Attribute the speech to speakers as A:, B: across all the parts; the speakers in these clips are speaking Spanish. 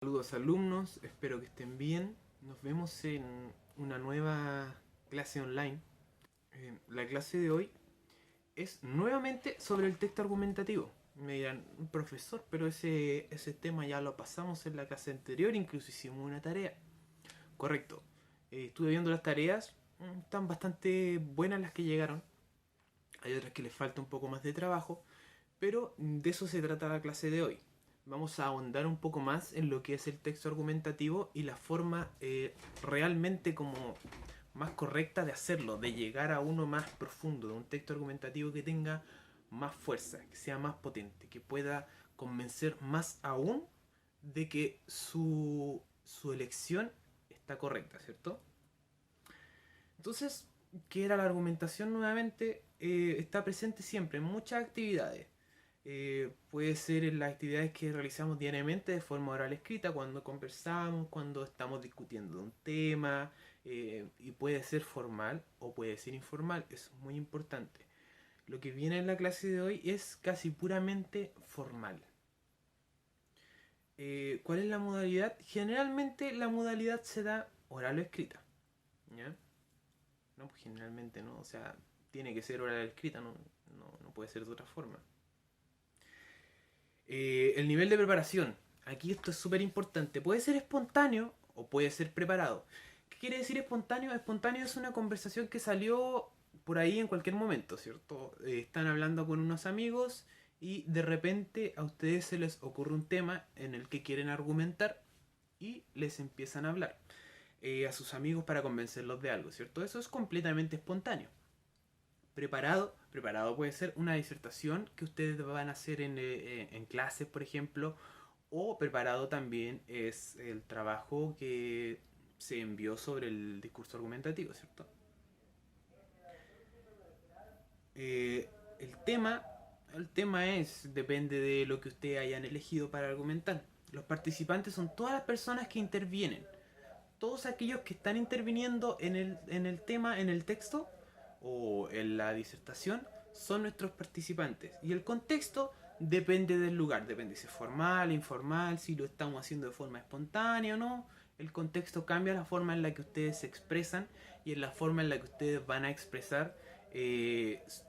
A: Saludos alumnos, espero que estén bien. Nos vemos en una nueva clase online. La clase de hoy es nuevamente sobre el texto argumentativo. Me dirán, profesor, pero ese tema ya lo pasamos en la clase anterior, incluso hicimos una tarea. Correcto. Estuve viendo las tareas, están bastante buenas las que llegaron. Hay otras que les falta un poco más de trabajo, pero de eso se trata la clase de hoy. Vamos a ahondar un poco más en lo que es el texto argumentativo y la forma realmente como más correcta de hacerlo, de llegar a uno más profundo, de un texto argumentativo que tenga más fuerza, que sea más potente, que pueda convencer más aún de que su elección está correcta, ¿cierto? Entonces, ¿qué era la argumentación nuevamente? Está presente siempre en muchas actividades. Puede ser en las actividades que realizamos diariamente de forma oral escrita, cuando conversamos, cuando estamos discutiendo de un tema, y puede ser formal o puede ser informal, eso es muy importante. Lo que viene en la clase de hoy es casi puramente formal. ¿Cuál es la modalidad? Generalmente la modalidad se da oral o escrita. ¿Ya? No, pues generalmente no, o sea, tiene que ser oral o escrita, no puede ser de otra forma. El nivel de preparación. Aquí esto es súper importante. Puede ser espontáneo o puede ser preparado. ¿Qué quiere decir espontáneo? Espontáneo es una conversación que salió por ahí en cualquier momento, ¿cierto? Están hablando con unos amigos y de repente a ustedes se les ocurre un tema en el que quieren argumentar y les empiezan a hablar a sus amigos para convencerlos de algo, ¿cierto? Eso es completamente espontáneo. Preparado puede ser una disertación que ustedes van a hacer en clases, por ejemplo, o preparado también es el trabajo que se envió sobre el discurso argumentativo, ¿cierto? Eh, el tema, el tema depende de lo que ustedes hayan elegido para argumentar. Los participantes son todas las personas que intervienen. Todos aquellos que están interviniendo en el tema, en el texto o en la disertación, son nuestros participantes. Y el contexto depende del lugar, depende si es formal, informal, si lo estamos haciendo de forma espontánea o no. El contexto cambia la forma en la que ustedes se expresan y en la forma en la que ustedes van a expresar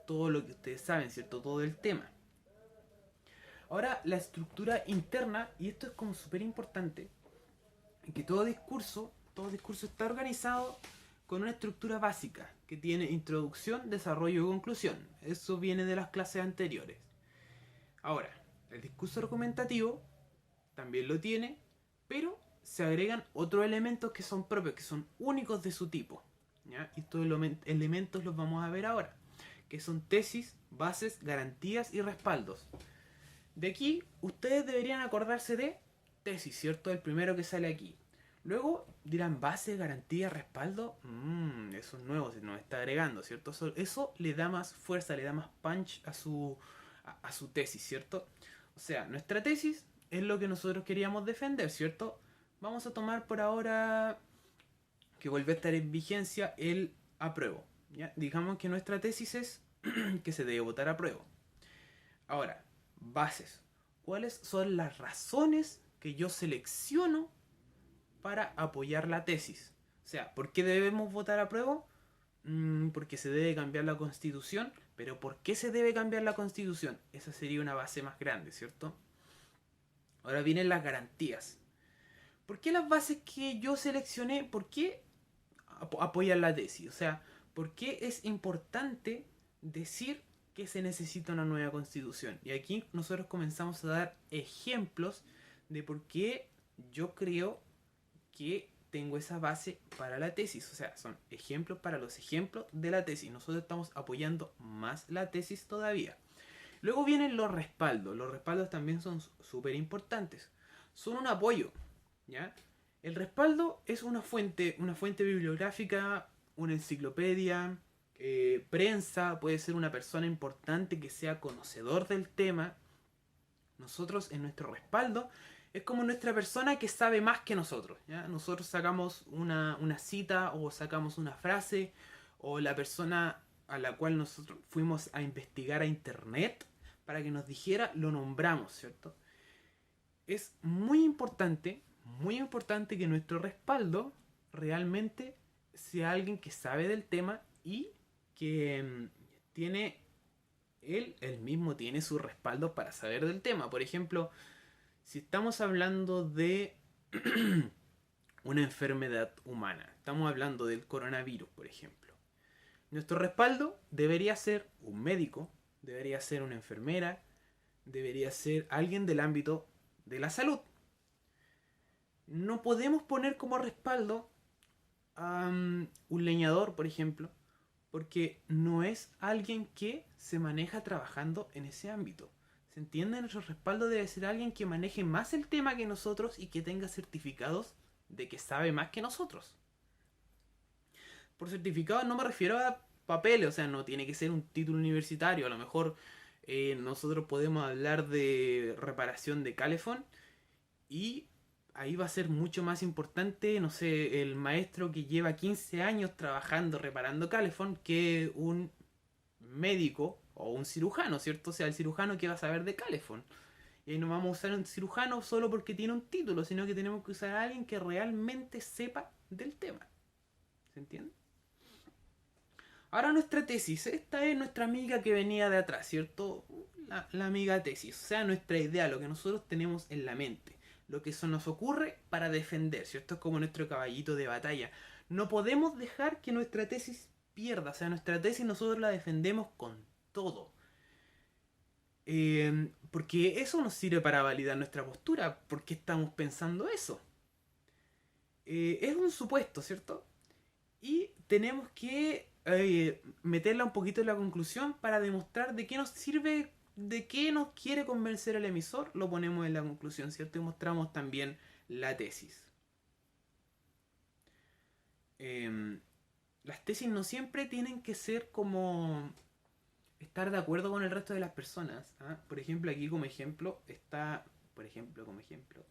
A: todo lo que ustedes saben, ¿cierto? Todo el tema. Ahora, la estructura interna, y esto es como súper importante, que todo discurso está organizado con una estructura básica que tiene introducción, desarrollo y conclusión. Eso viene de las clases anteriores. Ahora, el discurso argumentativo también lo tiene, pero se agregan otros elementos que son propios, que son únicos de su tipo. ¿Ya? Y estos elementos los vamos a ver ahora, que son tesis, bases, garantías y respaldos. De aquí, ustedes deberían acordarse de tesis, ¿cierto? El primero que sale aquí. Luego dirán base, garantía, respaldo. Eso es nuevo, se nos está agregando, ¿cierto? Eso le da más fuerza, le da más punch a su tesis, ¿cierto? O sea, nuestra tesis es lo que nosotros queríamos defender, ¿cierto? Vamos a tomar por ahora que vuelve a estar en vigencia el apruebo. ¿Ya? Digamos que nuestra tesis es que se debe votar apruebo. Ahora, bases. ¿Cuáles son las razones que yo selecciono para apoyar la tesis? O sea, ¿por qué debemos votar a prueba? Porque se debe cambiar la constitución. Pero ¿por qué se debe cambiar la constitución? Esa sería una base más grande, ¿cierto? Ahora vienen las garantías. ¿Por qué las bases que yo seleccioné, por qué apoyan la tesis? O sea, ¿por qué es importante decir que se necesita una nueva constitución? Y aquí nosotros comenzamos a dar ejemplos de por qué yo creo que tengo esa base para la tesis. O sea, son ejemplos para los ejemplos de la tesis. Nosotros estamos apoyando más la tesis todavía. Luego vienen los respaldos. Los respaldos también son súper importantes. Son un apoyo, ¿ya? El respaldo es una fuente bibliográfica, una enciclopedia, prensa, puede ser una persona importante que sea conocedor del tema. Nosotros en nuestro respaldo es como nuestra persona que sabe más que nosotros. ¿Ya? Nosotros sacamos una cita o sacamos una frase o la persona a la cual nosotros fuimos a investigar a internet para que nos dijera, lo nombramos, ¿cierto? Es muy importante muy importante que nuestro respaldo realmente sea alguien que sabe del tema y que tiene, él mismo tiene su respaldo para saber del tema. Por ejemplo, si estamos hablando de una enfermedad humana, estamos hablando del coronavirus, por ejemplo. Nuestro respaldo debería ser un médico, debería ser una enfermera, debería ser alguien del ámbito de la salud. No podemos poner como respaldo a un leñador, por ejemplo, porque no es alguien que se maneja trabajando en ese ámbito. ¿Se entiende? Nuestro respaldo debe ser alguien que maneje más el tema que nosotros y que tenga certificados de que sabe más que nosotros. Por certificados no me refiero a papeles, o sea, no tiene que ser un título universitario. A lo mejor nosotros podemos hablar de reparación de calefón y ahí va a ser mucho más importante, no sé, el maestro que lleva 15 años trabajando reparando calefón que un médico o un cirujano, ¿cierto? O sea, el cirujano que va a saber de calefón. Y ahí no vamos a usar un cirujano solo porque tiene un título, sino que tenemos que usar a alguien que realmente sepa del tema. ¿Se entiende? Ahora nuestra tesis, esta es nuestra amiga que venía de atrás, ¿cierto? La amiga tesis, o sea, nuestra idea, lo que nosotros tenemos en la mente, lo que eso nos ocurre para defender, ¿cierto? Es como nuestro caballito de batalla. No podemos dejar que nuestra tesis pierda, o sea, nuestra tesis nosotros la defendemos con todo. Porque eso nos sirve para validar nuestra postura, porque estamos pensando eso. Es un supuesto, ¿cierto? Y tenemos que meterla un poquito en la conclusión para demostrar de qué nos sirve, de qué nos quiere convencer el emisor, lo ponemos en la conclusión, ¿cierto? Y mostramos también la tesis. Eh, las tesis no siempre tienen que ser como estar de acuerdo con el resto de las personas. ¿Ah? Por ejemplo, aquí como ejemplo está, por ejemplo, como ejemplo,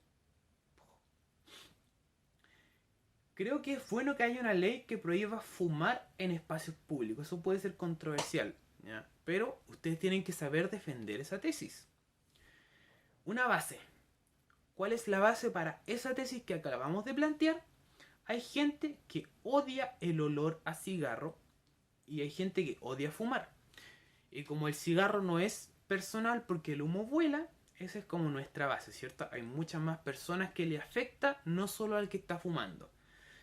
A: creo que es bueno que haya una ley que prohíba fumar en espacios públicos. Eso puede ser controversial, ¿ya? Pero ustedes tienen que saber defender esa tesis. Una base. ¿Cuál es la base para esa tesis que acabamos de plantear? Hay gente que odia el olor a cigarro y hay gente que odia fumar. Y como el cigarro no es personal porque el humo vuela, esa es como nuestra base, ¿cierto? Hay muchas más personas que le afecta, no solo al que está fumando.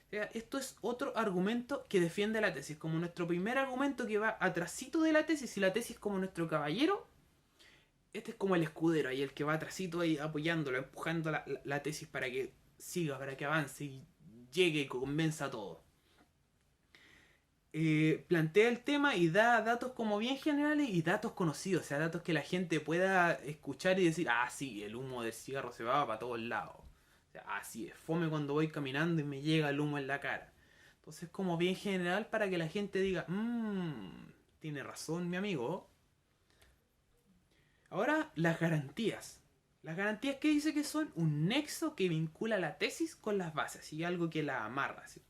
A: O sea, esto es otro argumento que defiende la tesis, como nuestro primer argumento que va atrasito de la tesis, y la tesis como nuestro caballero, este es como el escudero, ahí el que va atrasito ahí apoyándolo, empujando la tesis para que siga, para que avance y llegue y convenza a todos. Plantea el tema y da datos como bien generales y datos conocidos, o sea, datos que la gente pueda escuchar y decir, ah, sí, el humo del cigarro se va para todos lados. O sea, así es, fome cuando voy caminando y me llega el humo en la cara. Entonces, como bien general para que la gente diga, tiene razón mi amigo. Ahora, las garantías. Las garantías que dice que son un nexo que vincula la tesis con las bases y algo que la amarra, ¿sí?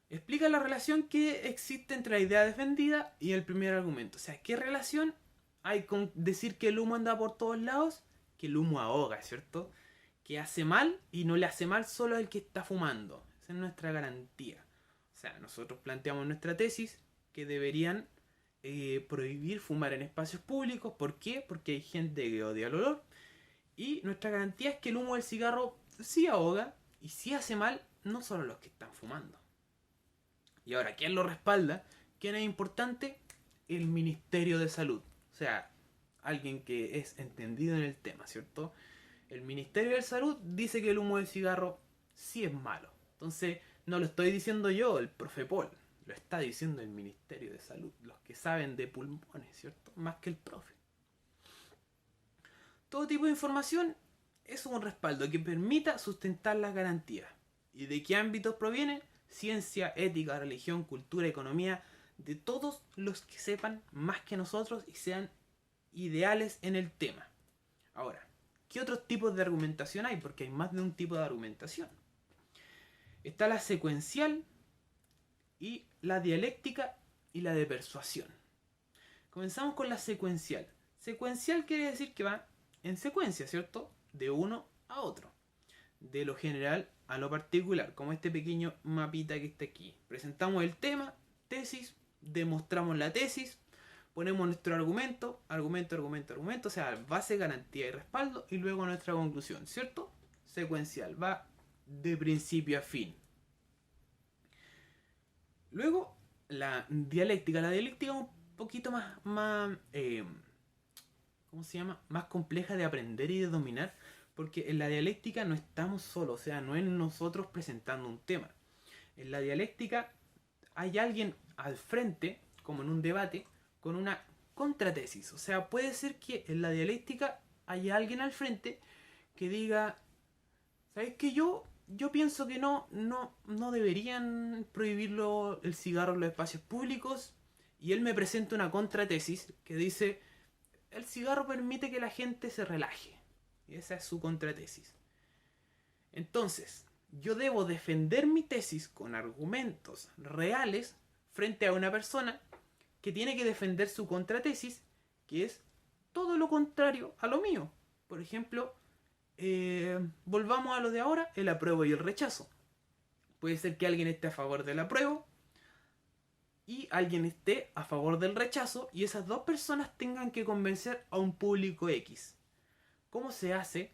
A: Explica la relación que existe entre la idea defendida y el primer argumento. O sea, ¿qué relación hay con decir que el humo anda por todos lados? Que el humo ahoga, ¿cierto? Que hace mal y no le hace mal solo al que está fumando. Esa es nuestra garantía. O sea, nosotros planteamos nuestra tesis que deberían prohibir fumar en espacios públicos. ¿Por qué? Porque hay gente que odia el olor. Y nuestra garantía es que el humo del cigarro sí ahoga y sí hace mal, no solo a los que están fumando. Y ahora, ¿quién lo respalda? ¿Quién es importante? El Ministerio de Salud. O sea, alguien que es entendido en el tema, ¿cierto? El Ministerio de Salud dice que el humo del cigarro sí es malo. Entonces, no lo estoy diciendo yo, el profe Paul. Lo está diciendo el Ministerio de Salud. Los que saben de pulmones, ¿cierto? Más que el profe. Todo tipo de información es un respaldo que permita sustentar las garantías. ¿Y de qué ámbitos provienen? Ciencia, ética, religión, cultura, economía, de todos los que sepan más que nosotros y sean ideales en el tema. Ahora, ¿qué otros tipos de argumentación hay? Porque hay más de un tipo de argumentación. Está la secuencial y la dialéctica y la de persuasión. Comenzamos con la secuencial. Secuencial quiere decir que va en secuencia, ¿cierto? De uno a otro. de lo general a lo particular, como este pequeño mapita que está aquí. Presentamos el tema, tesis, demostramos la tesis, ponemos nuestro argumento, o sea, base, garantía y respaldo, y luego nuestra conclusión, ¿cierto? Secuencial, va de principio a fin. Luego, la dialéctica. La dialéctica es un poquito más ¿cómo se llama? Más compleja de aprender y de dominar, porque en la dialéctica no estamos solos, o sea, no es nosotros presentando un tema. En la dialéctica hay alguien al frente, como en un debate, con una contratesis. O sea, puede ser que en la dialéctica haya alguien al frente que diga, ¿sabes qué? Yo pienso que no deberían prohibirlo el cigarro en los espacios públicos. Y él me presenta una contratesis que dice, el cigarro permite que la gente se relaje. Y esa es su contratesis. Entonces, yo debo defender mi tesis con argumentos reales frente a una persona que tiene que defender su contratesis, que es todo lo contrario a lo mío. Por ejemplo, volvamos a lo de ahora, el apruebo y el rechazo. Puede ser que alguien esté a favor del apruebo y alguien esté a favor del rechazo, y esas dos personas tengan que convencer a un público X. ¿Cómo se hace?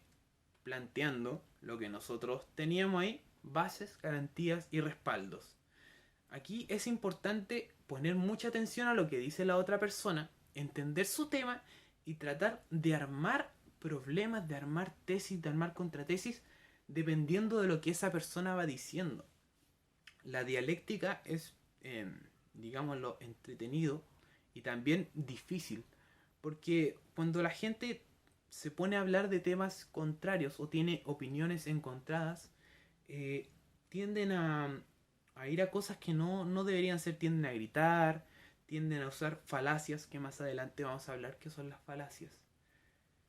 A: Planteando lo que nosotros teníamos ahí, bases, garantías y respaldos. Aquí es importante poner mucha atención a lo que dice la otra persona, entender su tema y tratar de armar problemas, de armar tesis, de armar contratesis, dependiendo de lo que esa persona va diciendo. La dialéctica es, digámoslo, entretenido y también difícil, porque cuando la gente se pone a hablar de temas contrarios o tiene opiniones encontradas, tienden a ir a cosas que no deberían ser, tienden a gritar, tienden a usar falacias, que más adelante vamos a hablar qué son las falacias.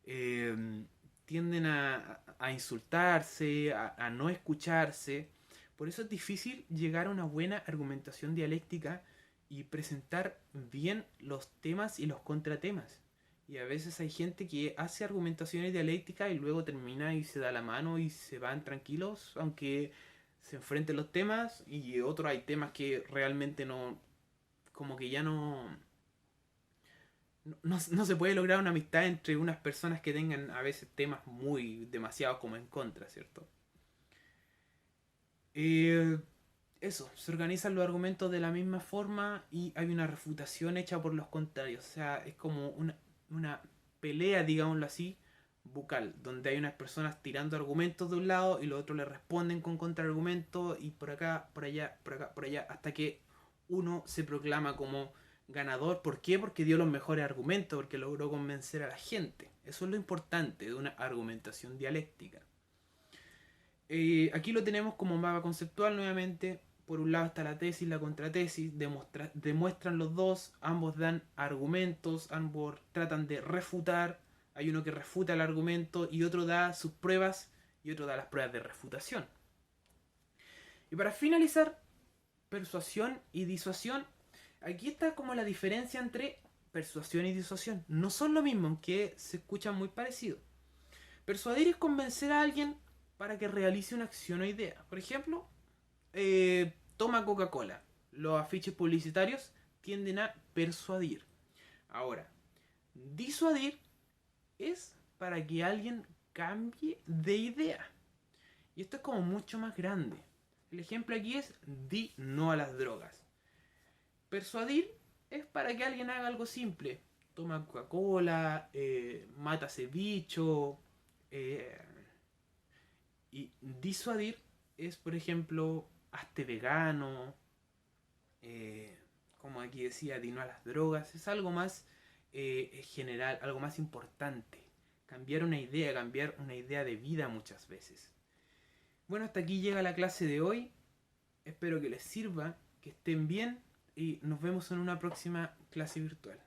A: Tienden a insultarse, a no escucharse. Por eso es difícil llegar a una buena argumentación dialéctica y presentar bien los temas y los contratemas. Y a veces hay gente que hace argumentaciones dialécticas y luego termina y se da la mano y se van tranquilos, aunque se enfrenten los temas, y otros hay temas que realmente no, como que ya no se puede lograr una amistad entre unas personas que tengan a veces temas muy demasiado como en contra, ¿cierto? Eh, Eso, se organizan los argumentos de la misma forma y hay una refutación hecha por los contrarios. O sea, es como una pelea, digámoslo así, bucal, donde hay unas personas tirando argumentos de un lado y los otros le responden con contraargumentos, y por acá, por allá, por acá, por allá, hasta que uno se proclama como ganador. ¿Por qué? Porque dio los mejores argumentos, porque logró convencer a la gente. Eso es lo importante de una argumentación dialéctica. Aquí lo tenemos como mapa conceptual nuevamente. Por un lado está la tesis, la contratesis, demuestran los dos, ambos dan argumentos, ambos tratan de refutar. Hay uno que refuta el argumento y otro da sus pruebas y otro da las pruebas de refutación. Y para finalizar, persuasión y disuasión. Aquí está como la diferencia entre persuasión y disuasión. No son lo mismo, aunque se escuchan muy parecidos. Persuadir es convencer a alguien para que realice una acción o idea. Por ejemplo, toma Coca-Cola. Los afiches publicitarios tienden a persuadir. Ahora, disuadir es para que alguien cambie de idea. Y esto es como mucho más grande. El ejemplo aquí es di no a las drogas. Persuadir es para que alguien haga algo simple. Toma Coca-Cola, mata a ese bicho. Y disuadir es, por ejemplo, hazte vegano. Como aquí decía, di no a las drogas. Es algo más general, algo más importante. Cambiar una idea de vida muchas veces. Bueno, hasta aquí llega la clase de hoy. Espero que les sirva, que estén bien y nos vemos en una próxima clase virtual.